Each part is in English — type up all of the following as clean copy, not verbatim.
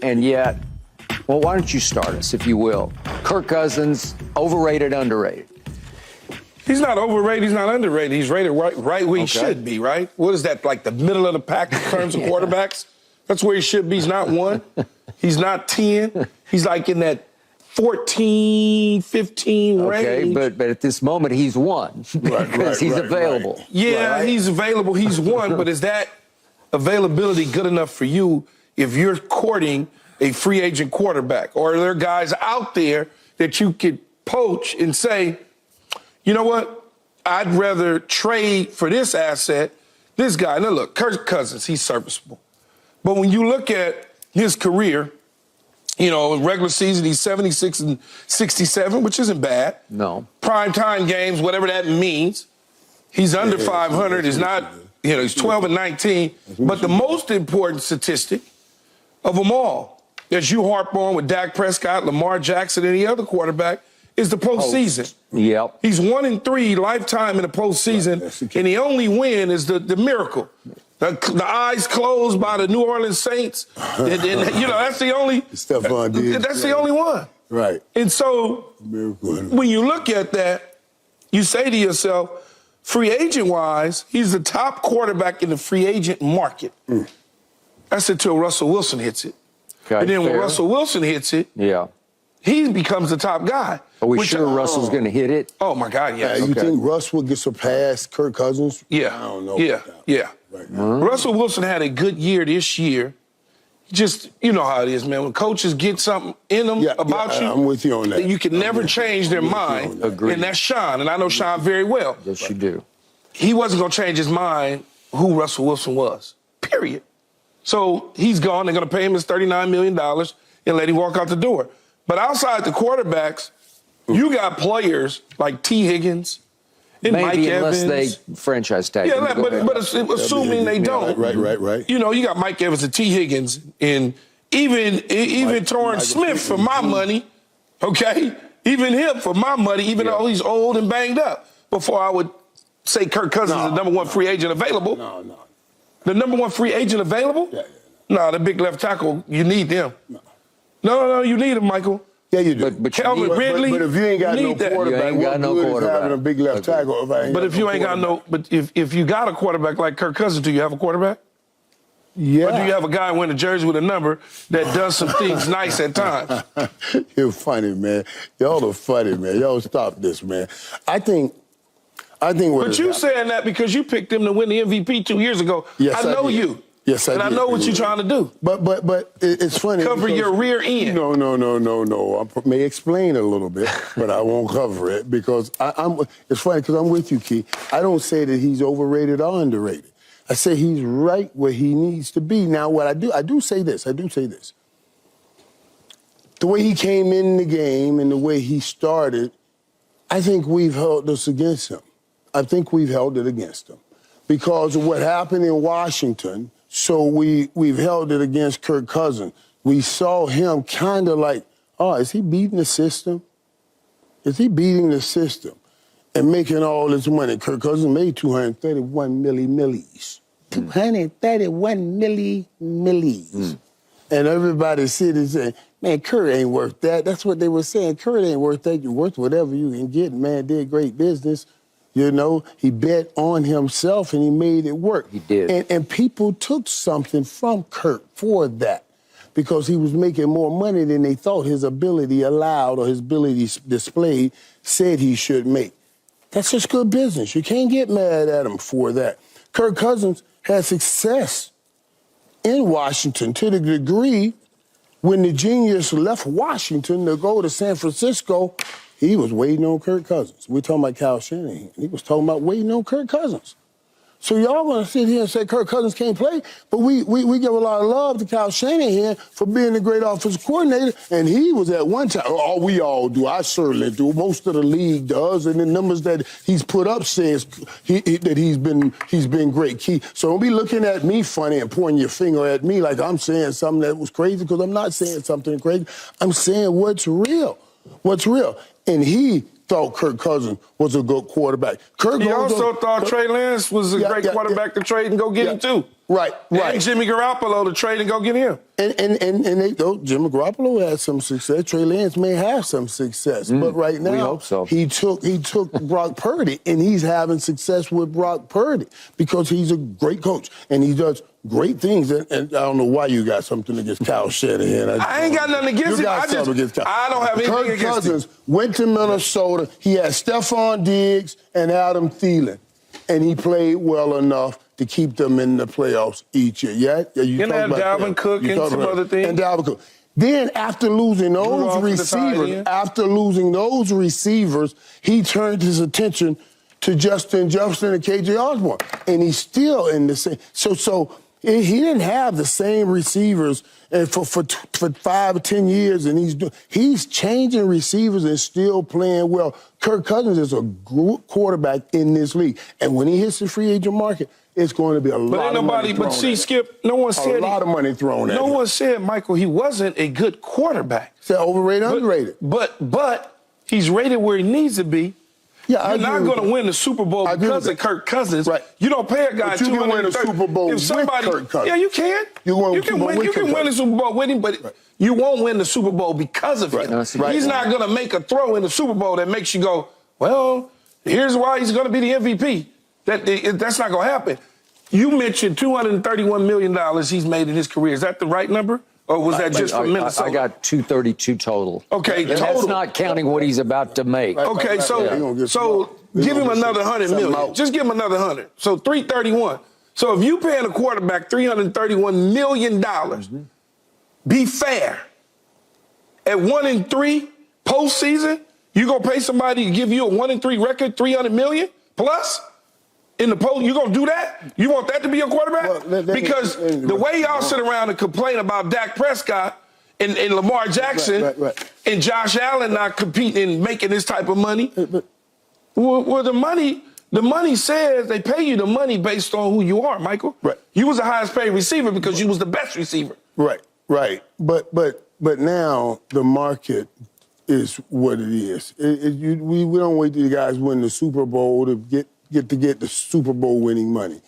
and yet, well, why don't you start us, if you will? Kirk Cousins, overrated, underrated? He's not overrated. He's not underrated. He's rated right where he should be, right? What is that, like the middle of the pack in terms of quarterbacks? That's where he should be. He's not 1. He's not 10. He's like in that 14, 15 range. Okay, but at this moment, he's 1 because he's available. Yeah, he's available. He's 1, but is that availability good enough for you if you're courting a free agent quarterback? Or are there guys out there that you could poach and say, you know what, I'd rather trade for this asset, this guy. Now, look, Kirk Cousins, he's serviceable. But when you look at his career, you know, regular season, he's 76 and 67, which isn't bad. No. Primetime games, whatever that means. He's under 500. He's not, you know, he's 12 and 19. But the most important statistic of them all, as you harp on with Dak Prescott, Lamar Jackson, any other quarterback, is the postseason. Yep. He's 1-3 lifetime in the postseason, and the only win is the miracle. The eyes closed by the New Orleans Saints. And, you know, that's the only. Stephon Diggs. That's the only one. Right. And so when you look at that, you say to yourself, free agent-wise, he's the top quarterback in the free agent market. That's until Russell Wilson hits it. Okay, and then when Russell Wilson hits it, he becomes the top guy. Are we sure Russell's going to hit it? Oh, my God, yes. You think Russ will get surpassed Kirk Cousins? Yeah. I don't know. Yeah. Right now. Russell Wilson had a good year this year. Just, you know how it is, man. When coaches get something in them about you, I'm with you on that. You can never change their mind. And that's Sean, and I know Sean very well. Yes, you do. He wasn't going to change his mind who Russell Wilson was, period. So he's gone. They're going to pay him his $39 million and let him walk out the door. But outside the quarterbacks, you got players like T. Higgins and Maybe Mike unless Evans. they franchise tag him. But assuming they don't. Right. You know, you got Mike Evans and T. Higgins and even Torrance Smith for my money, okay? Even him for my money, even though he's old and banged up. Before I would say Kirk Cousins is the number 1 free agent available. No. The number 1 free agent available? No, the big left tackle, you need them. No, you need him, Michael. Yeah, you do. But Calvin Ridley, but if you ain't got no quarterback, you ain't got no quarterback. Having a big left tackle. But if you got a quarterback like Kirk Cousins, do you have a quarterback? Yeah. Or do you have a guy wearing a jersey with a number that does some things nice at times? You're funny, man. Y'all are funny, man. Y'all stop this, man. I think. But you saying that because you picked him to win the MVP 2 years ago. Yes, I know you. Yes, I did. And I know what you're trying to do. But it's funny. Cover your rear end. No. I may explain a little bit, but I won't cover it because it's funny because I'm with you, Key. I don't say that he's overrated or underrated. I say he's right where he needs to be. Now, what I do say this. The way he came in the game and the way he started, I think we've held this against him. I think we've held it against him because of what happened in Washington. So we've held it against Kirk Cousins. We saw him kind of like, is he beating the system? Is he beating the system and making all this money? Kirk Cousins made 231 millies. 231 millies. And everybody sitting saying, man, Kirk ain't worth that. That's what they were saying. Kirk ain't worth that. You're worth whatever you can get. Man, did great business. You know, he bet on himself and he made it work. He did. And people took something from Kirk for that because he was making more money than they thought his ability allowed or his ability displayed said he should make. That's just good business. You can't get mad at him for that. Kirk Cousins had success in Washington to the degree when the genius left Washington to go to San Francisco, he was waiting on Kirk Cousins. We're talking about Kyle Shanahan. He was talking about waiting on Kirk Cousins. So y'all want to sit here and say Kirk Cousins can't play, but we give a lot of love to Kyle Shanahan for being a great offensive coordinator, and he was at one time, we all do, I certainly do, most of the league does, and the numbers that he's put up says that he's been great. Key. So don't be looking at me funny and pointing your finger at me like I'm saying something that was crazy, because I'm not saying something crazy. I'm saying what's real. What's real. And he thought Kirk Cousins was a good quarterback. He also thought Trey Lance was a great quarterback to trade and go get him too. Right. And Jimmy Garoppolo to trade and go get him. And Jimmy Garoppolo had some success. Trey Lance may have some success, but right now we hope so. he took Brock Purdy, and he's having success with Brock Purdy because he's a great coach and he does great things. And I don't know why you got something against Kyle Shanahan. I ain't got nothing against him. I don't have anything Kirk against him. Cousins went to Minnesota. He had Stephon Diggs and Adam Thielen, and he played well enough to keep them in the playoffs each year. Yeah, you can have Dalvin Cook and some other things. And Dalvin Cook. Then after losing those receivers, he turned his attention to Justin Jefferson and KJ Osborne, and he's still in the same. So he didn't have the same receivers for 5 or 10 years, and he's changing receivers and still playing well. Kirk Cousins is a good quarterback in this league, and when he hits the free agent market, it's going to be a lot of money thrown at him. Skip, no one said a lot of money thrown at him. No one said, Michael, he wasn't a good quarterback. Said overrated, underrated. But he's rated where he needs to be. Yeah, You're not going to win the Super Bowl because of Kirk Cousins. Right. You don't pay a guy $230 million. You can win a Super Bowl with Kirk Cousins. Yeah, you can. You can win the Super Bowl with him, but you won't win the Super Bowl because of him. He's not going to make a throw in the Super Bowl that makes you go, well, here's why he's going to be the MVP. That's not going to happen. You mentioned $231 million he's made in his career. Is that the right number? Or was that just from Minnesota? I got 232 total. Okay, and total. That's not counting what he's about to make. Okay, so give him another $100 million. Just give him another 100. So 331. So if you paying a quarterback $331 million, be fair. At 1-3 postseason, you gonna pay somebody to give you a 1-3 record, $300 million plus? In the post, you gonna do that? You want that to be your quarterback? Because the way y'all sit around and complain about Dak Prescott and Lamar Jackson and Josh Allen not competing and making this type of money, well, the money says they pay you the money based on who you are, Michael. Right. You was the highest paid receiver because you was the best receiver. Right. But now the market is what it is. We don't wait till you guys win the Super Bowl to get the Super Bowl winning money.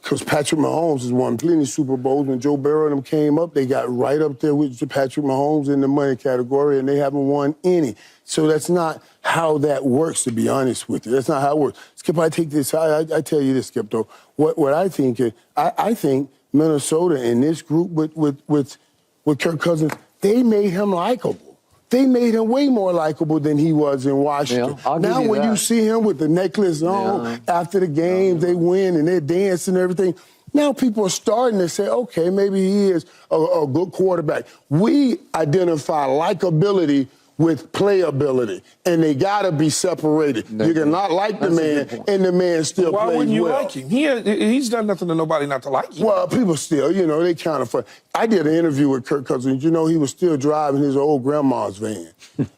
Because Patrick Mahomes has won plenty of Super Bowls. When Joe Burrow and them came up, they got right up there with Patrick Mahomes in the money category, and they haven't won any. So that's not how that works, to be honest with you. That's not how it works. Skip, I take this. I tell you this, Skip, though. What I think is, I think Minnesota in this group with Kirk Cousins, they made him likable. They made him way more likable than he was in Washington. Yeah, now, when you see him with the necklace on after the game, they win and they're dancing and everything. Now people are starting to say, okay, maybe he is a good quarterback. We identify likability with playability, and they got to be separated. You cannot like the man, and the man still plays well. Why wouldn't you like him? He's done nothing to nobody not to like him. Well, people still, they kind of fun. I did an interview with Kirk Cousins. He was still driving his old grandma's van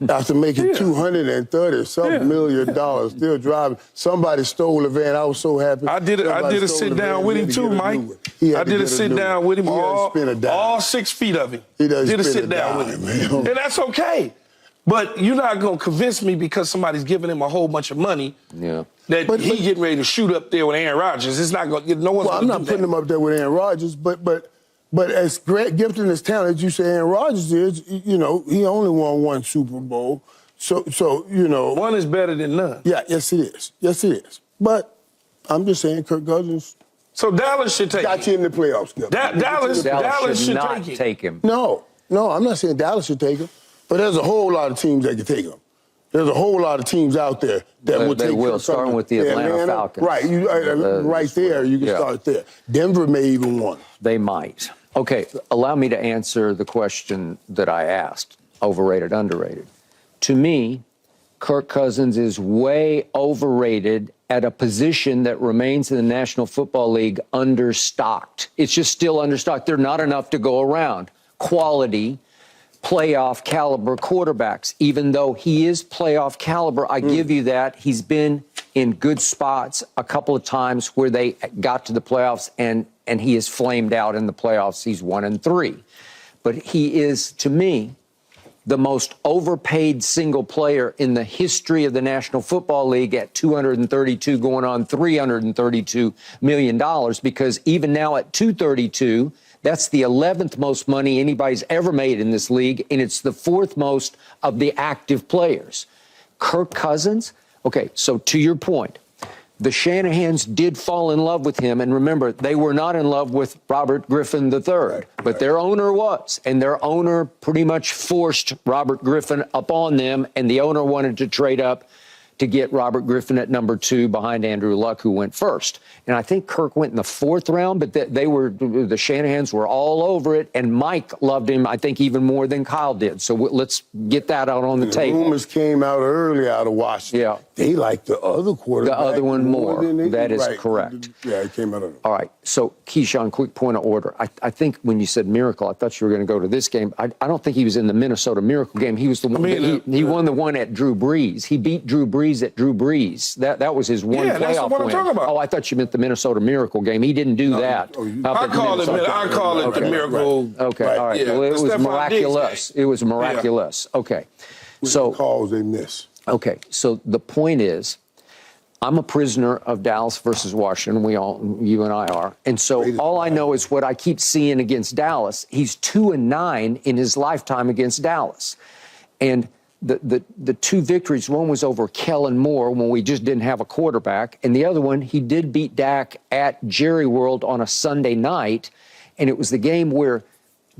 after making $230-something million, still driving. Somebody stole the van. I was so happy. I did a sit down with him too, Mike. I did a sit down with him, all 6 feet of him. He did a sit down with him. And that's okay. But you're not going to convince me because somebody's giving him a whole bunch of money that he getting ready to shoot up there with Aaron Rodgers. It's not going to, no one's going to do that. I'm not putting him up there with Aaron Rodgers, but as great gifted and as talented as you say Aaron Rodgers is, he only won 1 Super Bowl. So one is better than none. Yeah, yes it is. Yes it is. But I'm just saying Kirk Cousins. So Dallas should take him. Got you in the playoffs. Dallas should not take him. No, I'm not saying Dallas should take him. But there's a whole lot of teams that can take him. There's a whole lot of teams out there that will take him. They will, starting with the Atlanta Falcons. Right, right there, you can start there. Denver may even want him. They might. Okay, allow me to answer the question that I asked, overrated, underrated. To me, Kirk Cousins is way overrated at a position that remains in the National Football League understocked. It's just still understocked. There are not enough to go around. Quality, playoff caliber quarterbacks. Even though he is playoff caliber, I give you that. He's been in good spots a couple of times where they got to the playoffs and he is flamed out in the playoffs. He's 1-3. But he is, to me, the most overpaid single player in the history of the National Football League at $232 going on $332 million, because even now at $232, that's the 11th most money anybody's ever made in this league, and it's the 4th most of the active players. Kirk Cousins, okay, so to your point, the Shanahans did fall in love with him, and remember, they were not in love with Robert Griffin III, but their owner was, and their owner pretty much forced Robert Griffin upon them, and the owner wanted to trade up to get Robert Griffin at number 2 behind Andrew Luck, who went first. And I think Kirk went in the 4th round, but the Shanahans were all over it, and Mike loved him, I think, even more than Kyle did. So let's get that out on the table. Rumors came out early out of Washington. Yeah. They liked the other quarterback. The other one more. That is right. correct. Yeah, it came out of. All right. So, Keyshawn, quick point of order. I think when you said Miracle, I thought you were going to go to this game. I don't think he was in the Minnesota Miracle game. He was the one. He won the one at Drew Brees. He beat Drew Brees at Drew Brees. That was his one playoff that's what win. I'm talking about. Oh, I thought you meant the Minnesota Miracle game. He didn't do that. I call it the Miracle. Right. Okay. Right. All right. Yeah, Well, it was Stephon miraculous. Diggs game. It was miraculous. Yeah. Okay. So calls they miss. Okay. So the point is, I'm a prisoner of Dallas versus Washington. You and I are. And so all I know is what I keep seeing against Dallas. He's 2-9 in his lifetime against Dallas. And the 2 victories, one was over Kellen Moore when we just didn't have a quarterback. And the other one, he did beat Dak at Jerry World on a Sunday night. And it was the game where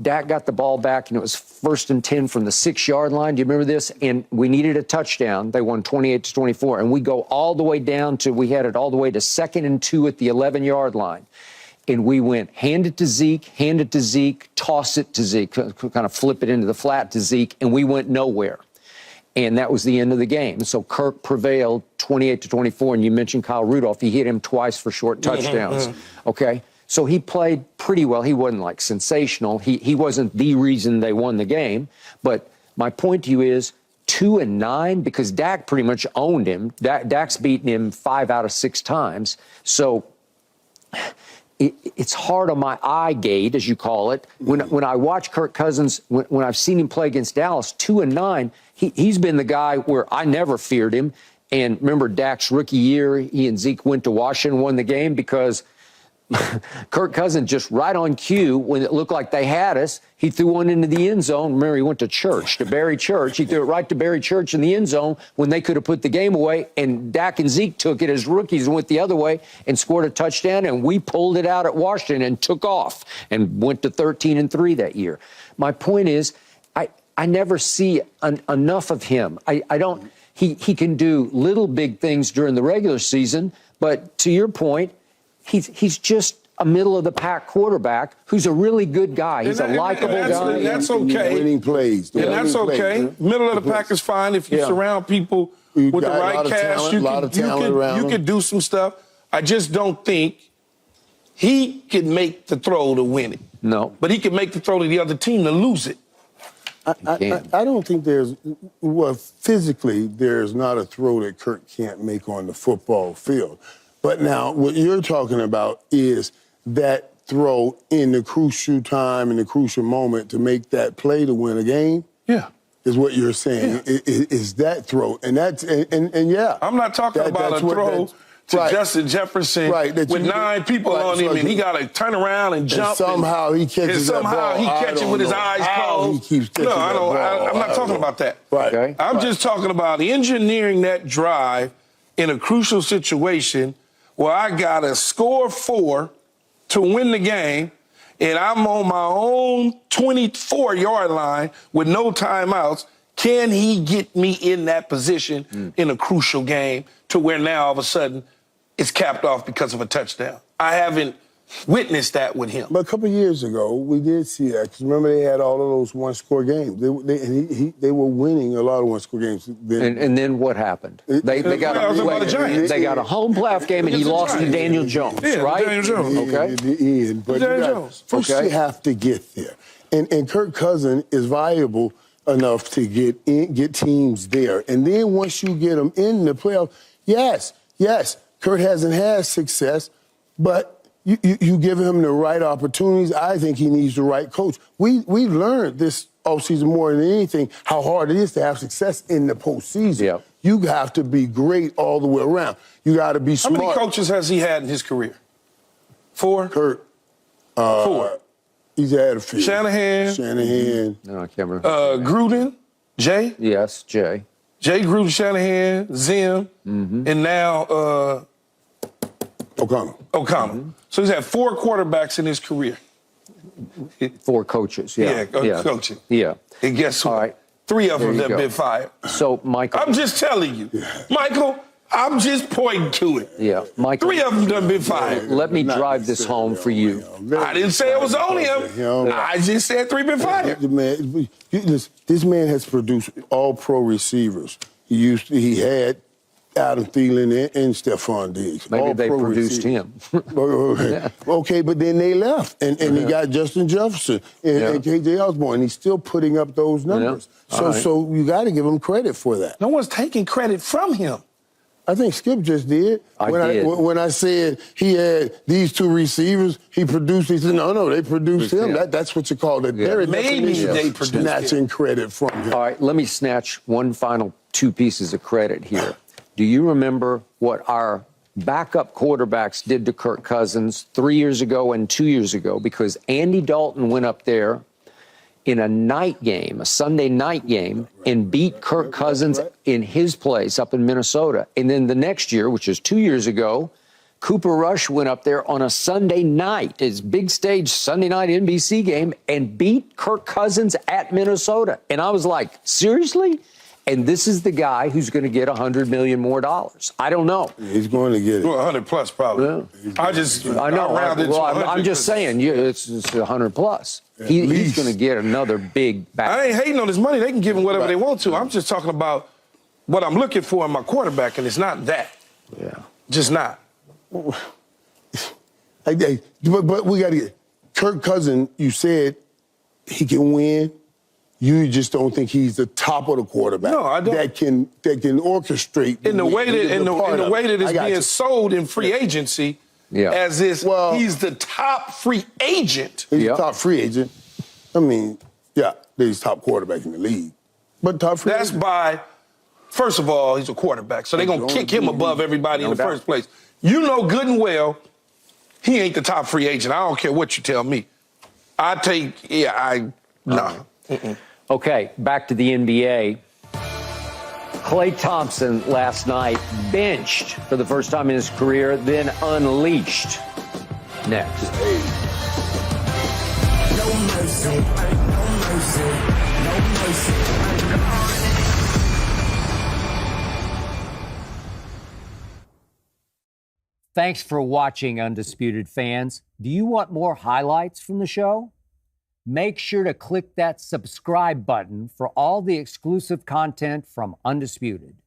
Dak got the ball back, and it was 1st and 10 from the 6-yard line. Do you remember this? And we needed a touchdown. They won 28-24. And we go all the way down to, we had it all the way to 2nd and 2 at the 11-yard line. And we went hand it to Zeke, toss it to Zeke, kind of flip it into the flat to Zeke, and we went nowhere. And that was the end of the game. So Kirk prevailed 28-24. And you mentioned Kyle Rudolph. He hit him twice for short touchdowns. Okay. So he played pretty well. He wasn't like sensational. He wasn't the reason they won the game. But my point to you is 2-9, because Dak pretty much owned him. Dak's beaten him 5 out of 6 times. So it's hard on my eye gate, as you call it. When I watch Kirk Cousins, when I've seen him play against Dallas, 2-9, he's been the guy where I never feared him. And remember Dak's rookie year, he and Zeke went to Washington, won the game because Kirk Cousins just right on cue, when it looked like they had us, he threw one into the end zone. Remember, he went to Barry Church. He threw it right to Barry Church in the end zone when they could have put the game away. And Dak and Zeke took it as rookies and went the other way and scored a touchdown. And we pulled it out at Washington and took off and went to 13-3 that year. My point is, I never see enough of him. I don't. He can do little big things during the regular season, but to your point, he's just a middle-of-the-pack quarterback who's a really good guy. He's a likable guy. That's okay. Winning plays. And that's okay. Middle of the pack is fine if you surround people with the right cast. You could do some stuff. I just don't think he could make the throw to win it. No. But he could make the throw to the other team to lose it. I don't think physically, there's not a throw that Kirk can't make on the football field. But now, what you're talking about is that throw in the crucial time, in the crucial moment to make that play to win a game. Yeah. Is what you're saying. Yeah. Is that throw. And that's, and yeah. I'm not talking about a throw to Justin Jefferson with 9 people on him, and he got to turn around and jump. And somehow he catches that ball. Somehow he catches it with his eyes closed. He keeps catching that ball. I'm not talking about that. Right. Okay. I'm just talking about engineering that drive in a crucial situation where I got to score 4 to win the game, and I'm on my own 24-yard line with no timeouts. Can he get me in that position in a crucial game to where now all of a sudden it's capped off because of a touchdown? I haven't witnessed that with him. But a couple of years ago, we did see that. Because remember, they had all of those one-score games. They were winning a lot of one-score games. And then what happened? They got a home playoff game, and he lost to Daniel Jones, right? Daniel Jones. Okay. But first you have to get there. And Kirk Cousins is viable enough to get teams there. And then once you get them in the playoff, yes, Kirk hasn't had success, but You give him the right opportunities. I think he needs the right coach. We learned this offseason more than anything how hard it is to have success in the postseason. Yeah. You have to be great all the way around. You got to be How smart. many coaches has he had in his career? 4? Kurt. 4. He's had a few. Shanahan. No, I can't remember. Gruden. Jay. Yes, Jay. Jay Gruden, Shanahan, Zim, and now O'Connell. O'Connell. So he's had 4 quarterbacks in his career. 4 coaches. Yeah. Coaching. Yeah. And guess what? All right. 3 of them There you have go. been fired. So, Michael. I'm just telling you. Michael, I'm just pointing to it. Yeah, Michael. 3 of them done been fired. Let me drive this home for you. I didn't say it was only him. I just said 3 been fired. This man has produced all-pro receivers. He had Adam Thielen and Stephon Diggs. Maybe they produced him. Okay, but then they left, and he got Justin Jefferson and KJ Osborne. He's still putting up those numbers. Yeah. So you got to give him credit for that. No one's taking credit from him. I think Skip just did. When I said he had these 2 receivers, he produced. He said, no, they produced him. That's what you call it. Maybe they produced snatching credit from him. All right, let me snatch one final 2 pieces of credit here. Do you remember what our backup quarterbacks did to Kirk Cousins 3 years ago and 2 years ago? Because Andy Dalton went up there in a night game, a Sunday night game, and beat Kirk Cousins in his place up in Minnesota. And then the next year, which is 2 years ago, Cooper Rush went up there on a Sunday night, his big stage Sunday night NBC game, and beat Kirk Cousins at Minnesota. And I was like, seriously? And this is the guy who's going to get $100 million more. I don't know. He's going to get it. Well, 100 plus probably. Yeah. I know. I'm just saying, it's 100 plus. He's going to get another big back. I ain't hating on his money. They can give him whatever they want to. I'm just talking about what I'm looking for in my quarterback, and it's not that. Yeah. Just not. But we got to get Kirk Cousins. You said he can win. You just don't think he's the top of the quarterback. No, I don't. That can orchestrate In the way that it's being sold in free agency, as is he's the top free agent. He's the top free agent. I mean, he's top quarterback in the league. But top free agent. First of all, he's a quarterback, so they're going to kick him above everybody in the first place. You know good and well he ain't the top free agent. I don't care what you tell me. No. Okay, back to the NBA. Klay Thompson last night benched for the first time in his career, then unleashed. Next. No mercy, no mercy, no mercy. Thanks for watching, Undisputed fans. Do you want more highlights from the show? Make sure to click that subscribe button for all the exclusive content from Undisputed.